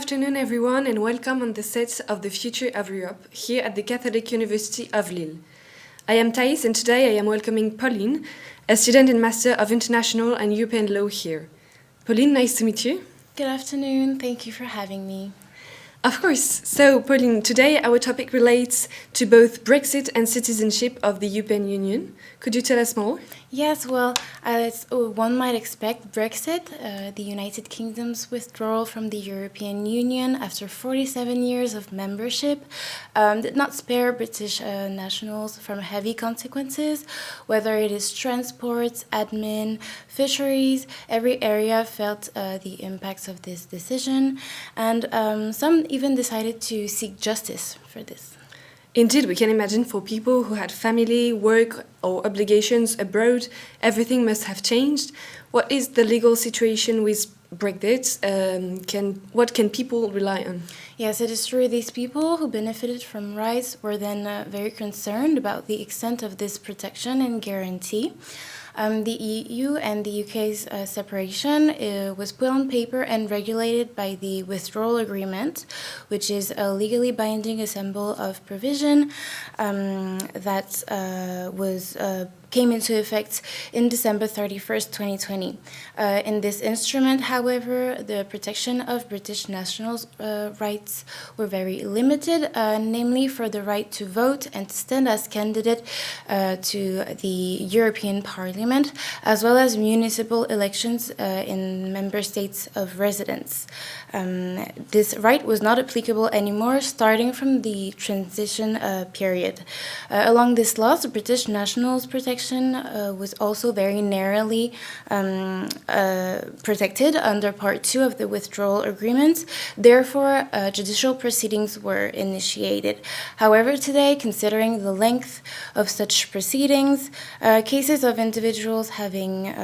afternoon, everyone, and welcome on the set of The Future of Europe, here at the Catholic University of Lille. I am Thais, and today I am welcoming Pauline, a student and Master of International and European Law here. Pauline, nice to meet you. Good afternoon. Thank you for having me. Of course. So, Pauline, today our topic relates to both Brexit and citizenship of the European Union. Could you tell us more? Yes, well, as one might expect, Brexit, the United Kingdom's withdrawal from the European Union after 47 years of membership, did not spare British nationals from heavy consequences. Whether it is transport, admin, fisheries, every area felt the impacts of this decision, and some even decided to seek justice for this. Indeed, we can imagine for people who had family, work, or obligations abroad, everything must have changed. What is the legal situation with Brexit? What can people rely on? Yes, it is true. These people who benefited from rights were then very concerned about the extent of this protection and guarantee. The EU and the UK's separation was put on paper and regulated by the Withdrawal Agreement, which is a legally binding assemble of provision that came into effect in December 31st, 2020. In this instrument, however, the protection of British nationals' rights were very limited, namely for the right to vote and to stand as candidate to the European Parliament, as well as municipal elections in member states of residence. This right was not applicable anymore, starting from the transition period. Along this law, the British nationals' protection was also very narrowly protected under Part 2 of the Withdrawal Agreement. Therefore, judicial proceedings were initiated. However, today, considering the length of such proceedings, cases of individuals having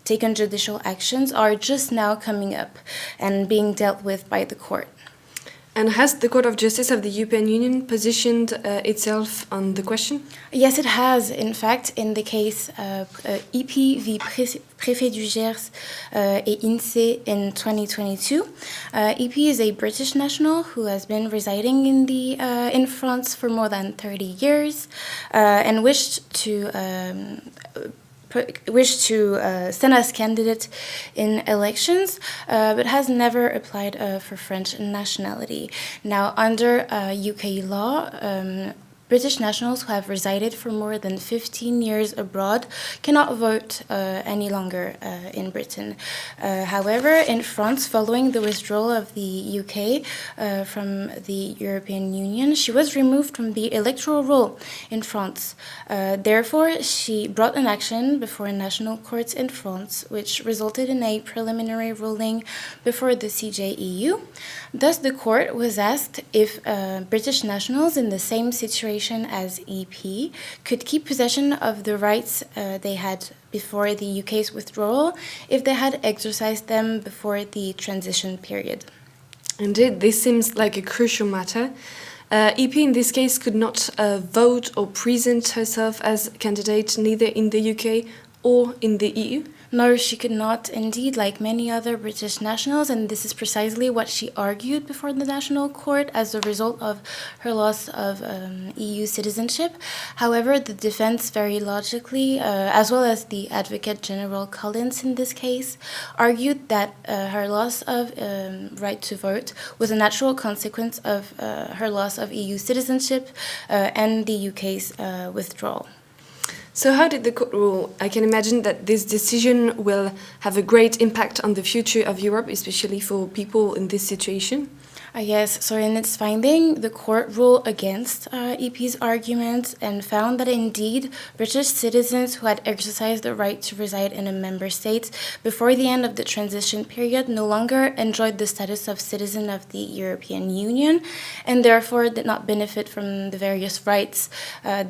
taken judicial actions are just now coming up and being dealt with by the court. And has the Court of Justice of the European Union positioned itself on the question? Yes, it has. In fact, in the case EP v. Préfet du Gers et INSEE in 2022, EP is a British national who has been residing in France for more than 30 years and wished to stand as candidate in elections, but has never applied for French nationality. Now, under UK law, British nationals who have resided for more than 15 years abroad cannot vote any longer in Britain. However, in France, following the withdrawal of the UK from the European Union, she was removed from the electoral roll in France. Therefore, she brought an action before national courts in France, which resulted in a preliminary ruling before the CJEU. Thus, the court was asked if British nationals in the same situation as EP could keep possession of the rights they had before the UK's withdrawal if they had exercised them before the transition period. Indeed, this seems like a crucial matter. EP in this case could not vote or present herself as candidate neither in the UK or in the EU. No, she could not, indeed, like many other British nationals, and this is precisely what she argued before the National Court as a result of her loss of EU citizenship. However, the defense very logically, as well as the Advocate General Collins in this case, argued that her loss of right to vote was a natural consequence of her loss of EU citizenship and the UK's withdrawal. So how did the court rule? I can imagine that this decision will have a great impact on the future of Europe, especially for people in this situation. Yes, so in its finding, the court ruled against EP's argument and found that indeed British citizens who had exercised the right to reside in a member state before the end of the transition period no longer enjoyed the status of citizen of the European Union and therefore did not benefit from the various rights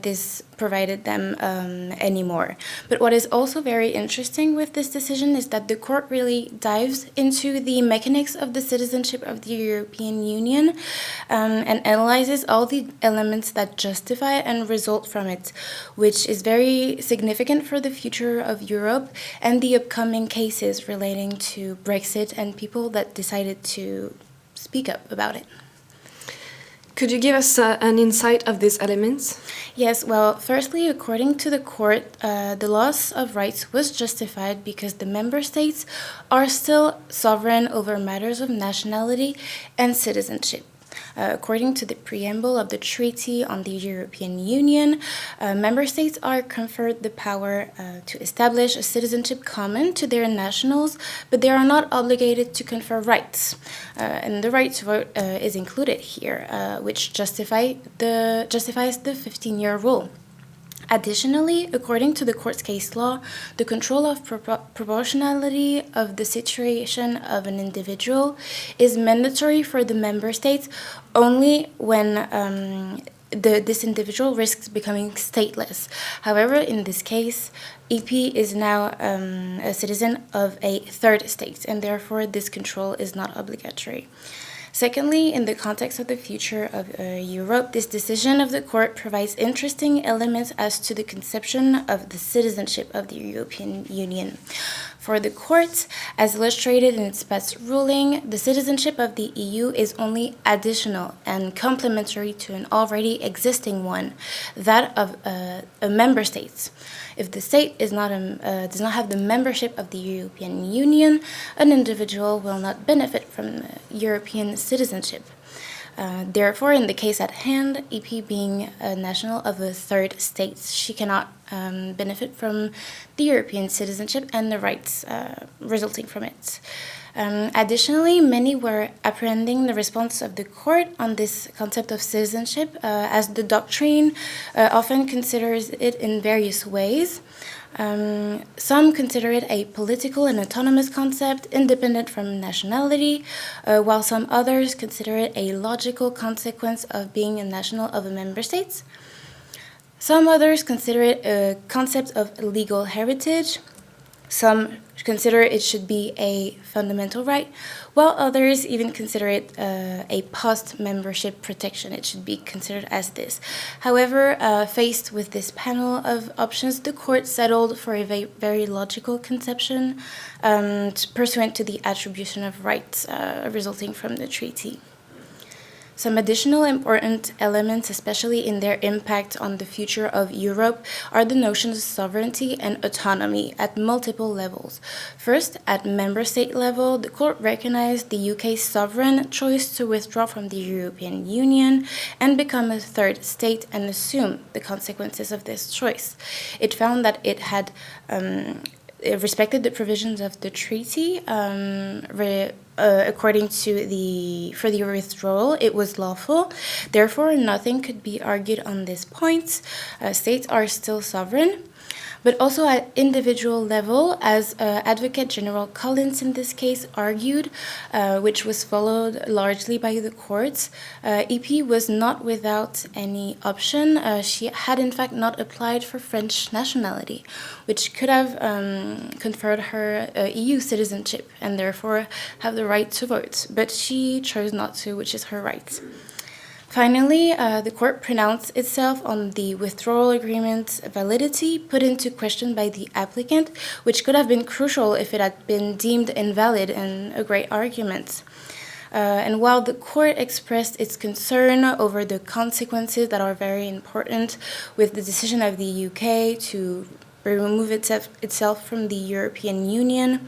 this provided them anymore. But what is also very interesting with this decision is that the court really dives into the mechanics of the citizenship of the European Union and analyzes all the elements that justify and result from it, which is very significant for the future of Europe and the upcoming cases relating to Brexit and people that decided to speak up about it. Could you give us an insight of these elements? Yes, well, firstly, according to the court, the loss of rights was justified because the member states are still sovereign over matters of nationality and citizenship. According to the preamble of the Treaty on the European Union, member states are conferred the power to establish a citizenship common to their nationals, but they are not obligated to confer rights. And the right to vote is included here, which justifies the 15-year rule. Additionally, according to the court's case law, the control of proportionality of the situation of an individual is mandatory for the member states only when this individual risks becoming stateless. However, in this case, EP is now a citizen of a third state, and therefore this control is not obligatory. Secondly, in the context of the future of Europe, this decision of the court provides interesting elements as to the conception of the citizenship of the European Union. For the court, as illustrated in its past ruling, the citizenship of the EU is only additional and complementary to an already existing one, that of a member state. If the state does not have the membership of the European Union, an individual will not benefit from European citizenship. Therefore, in the case at hand, EP being a national of a third state, she cannot benefit from the European citizenship and the rights resulting from it. Additionally, many were apprehending the response of the court on this concept of citizenship, as the doctrine often considers it in various ways. Some consider it a political and autonomous concept, independent from nationality, while some others consider it a logical consequence of being a national of a member state. Some others consider it a concept of legal heritage. Some consider it should be a fundamental right, while others even consider it a post-membership protection. It should be considered as this. However, faced with this panel of options, the court settled for a very logical conception pursuant to the attribution of rights resulting from the treaty. Some additional important elements, especially in their impact on the future of Europe, are the notions of sovereignty and autonomy at multiple levels. First, at member state level, the court recognized the UK's sovereign choice to withdraw from the European Union and become a third state and assume the consequences of this choice. It found that it had respected the provisions of the treaty. According to for the withdrawal, it was lawful. Therefore, nothing could be argued on this point. States are still sovereign. But also at individual level, as Advocate General Collins in this case argued, which was followed largely by the courts, EP was not without any option. She had in fact not applied for French nationality, which could have conferred her EU citizenship and therefore have the right to vote. But she chose not to, which is her right. Finally, the court pronounced itself on the withdrawal agreement's validity put into question by the applicant, which could have been crucial if it had been deemed invalid and a great argument. And while the court expressed its concern over the consequences that are very important with the decision of the UK to remove itself from the European Union,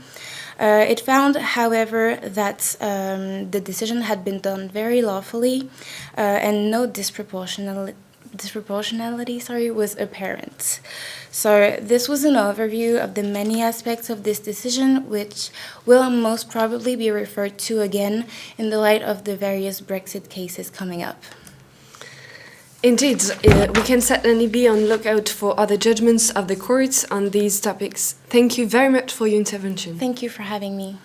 it found, however, that the decision had been done very lawfully and no disproportionality was apparent. So this was an overview of the many aspects of this decision, which will most probably be referred to again in the light of the various Brexit cases coming up. Indeed, we can certainly be on lookout for other judgments of the courts on these topics. Thank you very much for your intervention. Thank you for having me.